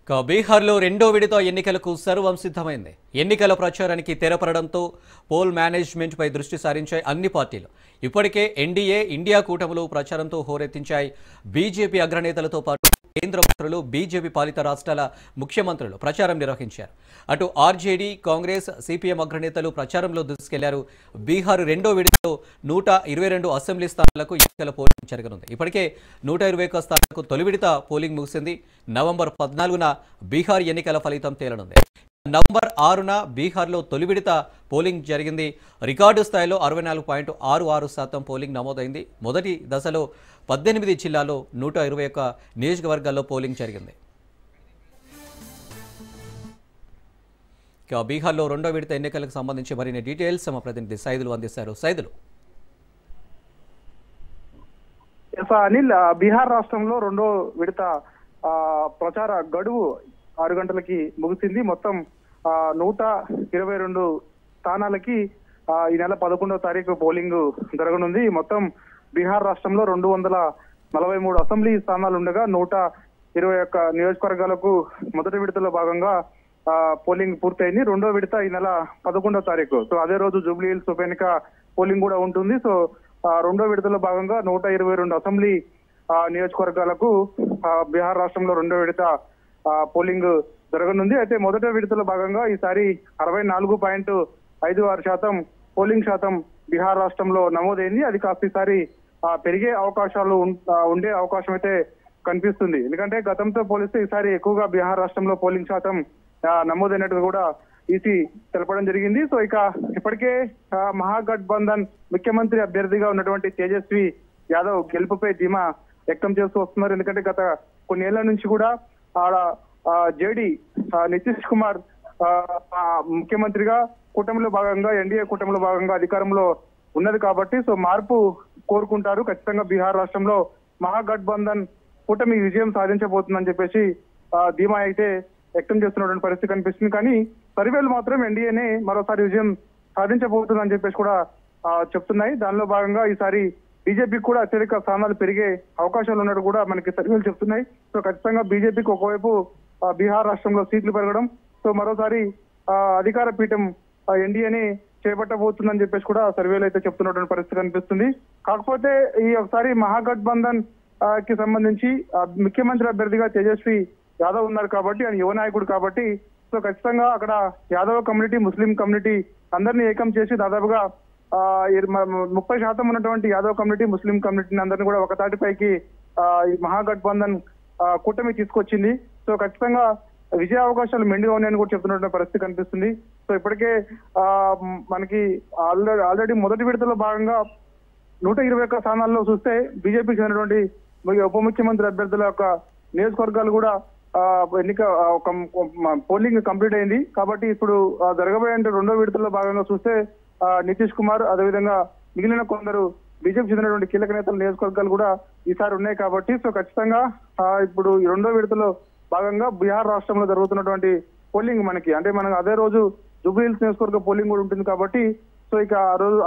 బీహార్లో రెండో విడత ఎన్నికలకు సర్వం సిద్ధమైంది. ఎన్నికల ప్రచారానికి తెరపడడంతో పోల్ మేనేజ్మెంట్పై దృష్టి సారించాయి అన్ని పార్టీలు. ఇప్పటికే ఎన్డీఏ, ఇండియా కూటములు ప్రచారంతో హోరెత్తించాయి. బీజేపీ అగ్రనేతలతో పాటు కేంద్ర మంత్రులు, బీజేపీ పాలిత రాష్ట్రాల ముఖ్యమంత్రులు ప్రచారం నిర్వహించారు. అటు ఆర్జేడీ, కాంగ్రెస్, సిపిఎం అగ్రనేతలు ప్రచారంలో దూసుకెళ్లారు. బీహార్ రెండో విడతలో 122 అసెంబ్లీ స్థానాలకు ఎన్నికల పోలింగ్ జరగనుంది. ఇప్పటికే 121 స్థానాలకు తొలి విడత పోలింగ్ ముగిసింది. నవంబర్ 14న బీహార్ ఎన్నికల ఫలితం తేలనుంది. నవంబర్ 6న బీహార్లో తొలి విడత పోలింగ్ జరిగింది. రికార్డు స్థాయిలో 64.66% పోలింగ్ నమోదైంది. మొదటి దశలో 18 జిల్లాల్లో 121 నియోజకవర్గాల్లో పోలింగ్ జరిగింది. బీహార్లో రెండో విడత ఎన్నికలకు సంబంధించి మరిన్ని డీటెయిల్స్ మా ప్రతినిధి సైదులు అందిస్తారు. సైదులు. అనిల్, బీహార్ రాష్ట్రంలో రెండో విడత ప్రచార గడువు 6 గంటలకి ముగిసింది. మొత్తం 122 స్థానాలకి ఈ నెల 11వ తారీఖు పోలింగ్ జరగనుంది. మొత్తం బీహార్ రాష్ట్రంలో 243 అసెంబ్లీ స్థానాలు ఉండగా 121 నియోజకవర్గాలకు మొదటి విడతలో భాగంగా పోలింగ్ పూర్తయింది. రెండో విడత ఈ నెల 11వ తారీఖు. సో అదే రోజు జూబ్లీ హిల్స్ ఉప ఎన్నిక పోలింగ్ కూడా ఉంటుంది. సో రెండో విడతలో భాగంగా 122 అసెంబ్లీ నియోజకవర్గాలకు బీహార్ రాష్ట్రంలో రెండో విడత పోలింగ్ జరగనుంది. అయితే మొదటి విడతలో భాగంగా ఈసారి 64.56% పోలింగ్ శాతం బీహార్ రాష్ట్రంలో నమోదైంది. అది కాస్త ఈసారి పెరిగే అవకాశాలు ఉండే అవకాశం అయితే కనిపిస్తుంది. ఎందుకంటే గతంతో పోలిస్తే ఈసారి ఎక్కువగా బీహార్ రాష్ట్రంలో పోలింగ్ శాతం నమోదైనట్టుగా కూడా ఈసీ తెలపడం జరిగింది. సో ఇక ఇప్పటికే మహాగఠబంధన్ ముఖ్యమంత్రి అభ్యర్థిగా ఉన్నటువంటి తేజస్వి యాదవ్ గెలుపుపై ధీమా వ్యక్తం చేస్తూ వస్తున్నారు. ఎందుకంటే గత కొన్నేళ్ల నుంచి కూడా జేడీ నితీష్ కుమార్ ముఖ్యమంత్రిగా కూటమిలో భాగంగా, ఎన్డీఏ కూటమిలో భాగంగా అధికారంలో ఉన్నది కాబట్టి సో మార్పు కోరుకుంటారు. ఖచ్చితంగా బీహార్ రాష్ట్రంలో మహాగఠబంధన్ కూటమి విజయం సాధించబోతుందని చెప్పేసి ధీమా అయితే వ్యక్తం చేస్తున్నటువంటి పరిస్థితి కనిపిస్తుంది. కానీ సర్వేలు మాత్రం ఎన్డీఏనే మరోసారి విజయం సాధించబోతుందని చెప్పేసి కూడా చెప్తున్నాయి. దానిలో భాగంగా ఈసారి బీజేపీకి కూడా అత్యధిక స్థానాలు పెరిగే అవకాశాలు ఉన్నట్టు కూడా మనకి సర్వేలు చెప్తున్నాయి. సో ఖచ్చితంగా బీజేపీకి ఒకవైపు బీహార్ రాష్ట్రంలో సీట్లు పెరగడం, సో మరోసారి అధికార పీఠం ఎన్డీఏని చేపట్టబోతుందని చెప్పేసి కూడా సర్వేలు అయితే చెప్తున్నటువంటి పరిస్థితి కనిపిస్తుంది. కాకపోతే ఈ ఒకసారి మహాగఠబంధన్ కి సంబంధించి ముఖ్యమంత్రి అభ్యర్థిగా తేజస్వి యాదవ్ ఉన్నారు కాబట్టి, ఆయన యువ నాయకుడు కాబట్టి సో ఖచ్చితంగా అక్కడ యాదవ్ కమ్యూనిటీ, ముస్లిం కమ్యూనిటీ అందరినీ ఏకం చేసి దాదాపుగా 30% ఉన్నటువంటి యాదవ్ కమ్యూనిటీ, ముస్లిం కమ్యూనిటీని అందరినీ కూడా ఒక తాటిపైకి ఈ మహాగఠబంధన్ కూటమి తీసుకొచ్చింది. సో ఖచ్చితంగా విజయ అవకాశాలు మెండుగా ఉన్నాయని కూడా చెప్తున్నటువంటి పరిస్థితి కనిపిస్తుంది. సో ఇప్పటికే మనకి ఆల్రెడీ మొదటి విడతలో భాగంగా 121 స్థానాల్లో చూస్తే బీజేపీకి చెందినటువంటి ఉప ముఖ్యమంత్రి అభ్యర్థుల యొక్క నియోజకవర్గాలు కూడా ఎన్నిక పోలింగ్ కంప్లీట్ అయింది. కాబట్టి ఇప్పుడు జరగబోయే రెండో విడతలో భాగంగా చూస్తే నితీష్ కుమార్, అదేవిధంగా మిగిలిన కొందరు బీజేపీ చెందినటువంటి కీలక నేతల నియోజకవర్గాలు కూడా ఈసారి ఉన్నాయి కాబట్టి సో ఖచ్చితంగా ఇప్పుడు ఈ రెండో విడతలో భాగంగా బీహార్ రాష్ట్రంలో జరుగుతున్నటువంటి పోలింగ్ మనకి అదే రోజు జూబ్లీ హిల్స్ నియోజకవర్గ పోలింగ్ కూడా ఉంటుంది కాబట్టి సో ఇక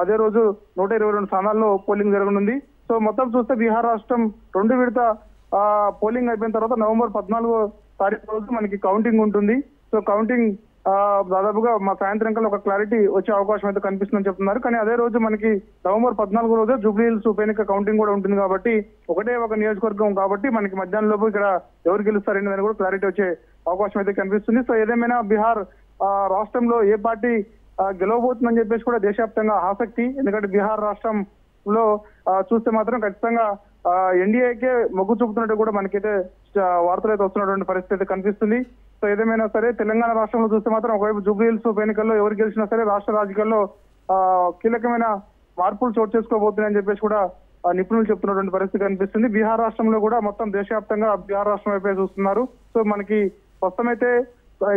అదే రోజు 122 స్థానాల్లో పోలింగ్ జరగనుంది. సో మొత్తం చూస్తే బీహార్ రాష్ట్రం రెండు విడత పోలింగ్ అయిపోయిన తర్వాత నవంబర్ 14వ తారీఖు రోజు మనకి కౌంటింగ్ ఉంటుంది. సో కౌంటింగ్ దాదాపుగా మా సాయంత్రం కల్లా ఒక క్లారిటీ వచ్చే అవకాశం అయితే కనిపిస్తుందని చెప్తున్నారు. కానీ అదే రోజు మనకి నవంబర్ 14 రోజు జూబ్లీ హిల్స్ ఉప ఎన్నిక కౌంటింగ్ కూడా ఉంటుంది కాబట్టి ఒకటే ఒక నియోజకవర్గం కాబట్టి మనకి మధ్యాహ్నం లోపు ఇక్కడ ఎవరు గెలుస్తారని కూడా క్లారిటీ వచ్చే అవకాశం అయితే కనిపిస్తుంది. సో ఏదేమైనా బీహార్ రాష్ట్రంలో ఏ పార్టీ గెలవబోతుందని చెప్పేసి కూడా దేశవ్యాప్తంగా ఆసక్తి. ఎందుకంటే బీహార్ రాష్ట్రంలో చూస్తే మాత్రం ఖచ్చితంగా ఎన్డీఏకే మొగ్గు చూపుతున్నట్టు కూడా మనకైతే వార్తలు అయితే వస్తున్నటువంటి పరిస్థితి అయితే కనిపిస్తుంది. సో ఏదేమైనా సరే తెలంగాణ రాష్ట్రంలో చూస్తే మాత్రం ఒకవైపు జూబ్లీ హిల్స్ ఉప ఎన్నికల్లో ఎవరు గెలిచినా సరే రాష్ట్ర రాజకీయాల్లో కీలకమైన మార్పులు చోటు చేసుకోబోతున్నాయని చెప్పేసి కూడా నిపుణులు చెప్తున్నటువంటి పరిస్థితి కనిపిస్తుంది. బీహార్ రాష్ట్రంలో కూడా మొత్తం దేశవ్యాప్తంగా బీహార్ రాష్ట్రం వైపే చూస్తున్నారు. సో మనకి ప్రస్తుతమైతే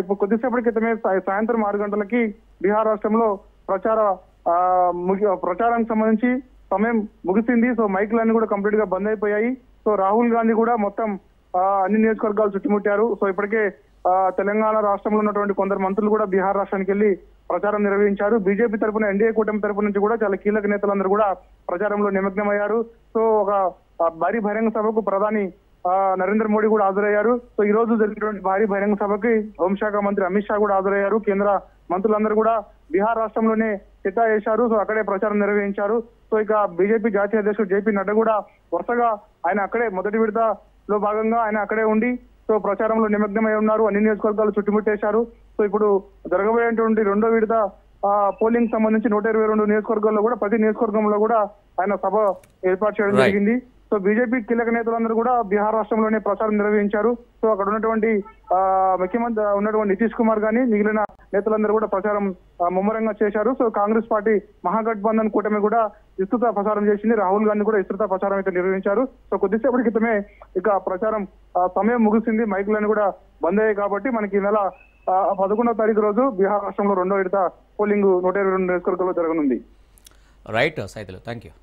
ఇప్పుడు కొద్దిసేపటి క్రితమే సాయంత్రం 6 గంటలకి బీహార్ రాష్ట్రంలో ప్రచారానికి సంబంధించి సమయం ముగిసింది. సో మైకులన్నీ కూడా కంప్లీట్ గా బంద్ అయిపోయాయి. సో రాహుల్ గాంధీ కూడా మొత్తం అన్ని నియోజకవర్గాలు చుట్టుముట్టారు. సో ఇప్పటికే తెలంగాణ రాష్ట్రంలో ఉన్నటువంటి కొందరు మంత్రులు కూడా బీహార్ రాష్ట్రానికి వెళ్లి ప్రచారం నిర్వహించారు. బీజేపీ తరఫున, ఎన్డీఏ కూటమి తరఫు నుంచి కూడా చాలా కీలక నేతలందరూ కూడా ప్రచారంలో నిమగ్నమయ్యారు. సో ఒక భారీ బహిరంగ సభకు ప్రధాని నరేంద్ర మోడీ కూడా హాజరయ్యారు. సో ఈ రోజు జరిగినటువంటి భారీ బహిరంగ సభకి హోంశాఖ మంత్రి అమిత్ షా కూడా హాజరయ్యారు. కేంద్ర మంత్రులందరూ కూడా బీహార్ రాష్ట్రంలోనే చిట్టా వేశారు. సో అక్కడే ప్రచారం నిర్వహించారు. సో ఇక బీజేపీ జాతీయ అధ్యక్షుడు జేపీ నడ్డా కూడా వరుసగా ఆయన అక్కడే మొదటి విడతలో భాగంగా ఆయన అక్కడే ఉండి సో ప్రచారంలో నిమగ్నమై ఉన్నారు. అన్ని నియోజకవర్గాలు చుట్టుముట్టేశారు. సో ఇప్పుడు జరగబోయేటువంటి రెండో విడత పోలింగ్ సంబంధించి 122 నియోజకవర్గాల్లో కూడా ప్రతి నియోజకవర్గంలో కూడా ఆయన సభ ఏర్పాటు చేయడం జరిగింది. సో బీజేపీ కీలక నేతలందరూ కూడా బీహార్ రాష్ట్రంలోనే ప్రచారం నిర్వహించారు. సో అక్కడ ఉన్నటువంటి ముఖ్యమంత్రి ఉన్నటువంటి నితీష్ కుమార్ గానీ మిగిలిన నేతలందరూ కూడా ప్రచారం ముమ్మరంగా చేశారు. సో కాంగ్రెస్ పార్టీ మహాగఠబంధన్ కూటమి కూడా విస్తృత ప్రచారం చేసింది. రాహుల్ గాంధీ కూడా విస్తృత ప్రచారం అయితే నిర్వహించారు. సో కొద్దిసేపటి క్రితమే ఇక ప్రచారం సమయం ముగిసింది. మైకులన్నీ కూడా బంద్ అయ్యాయి. కాబట్టి మనకి ఈ నెల 11వ తారీఖు రోజు బీహార్ రాష్ట్రంలో రెండో విడత పోలింగ్ 122 నియోజకవర్గాల్లో జరగనుంది. Right Saidulu, thank you.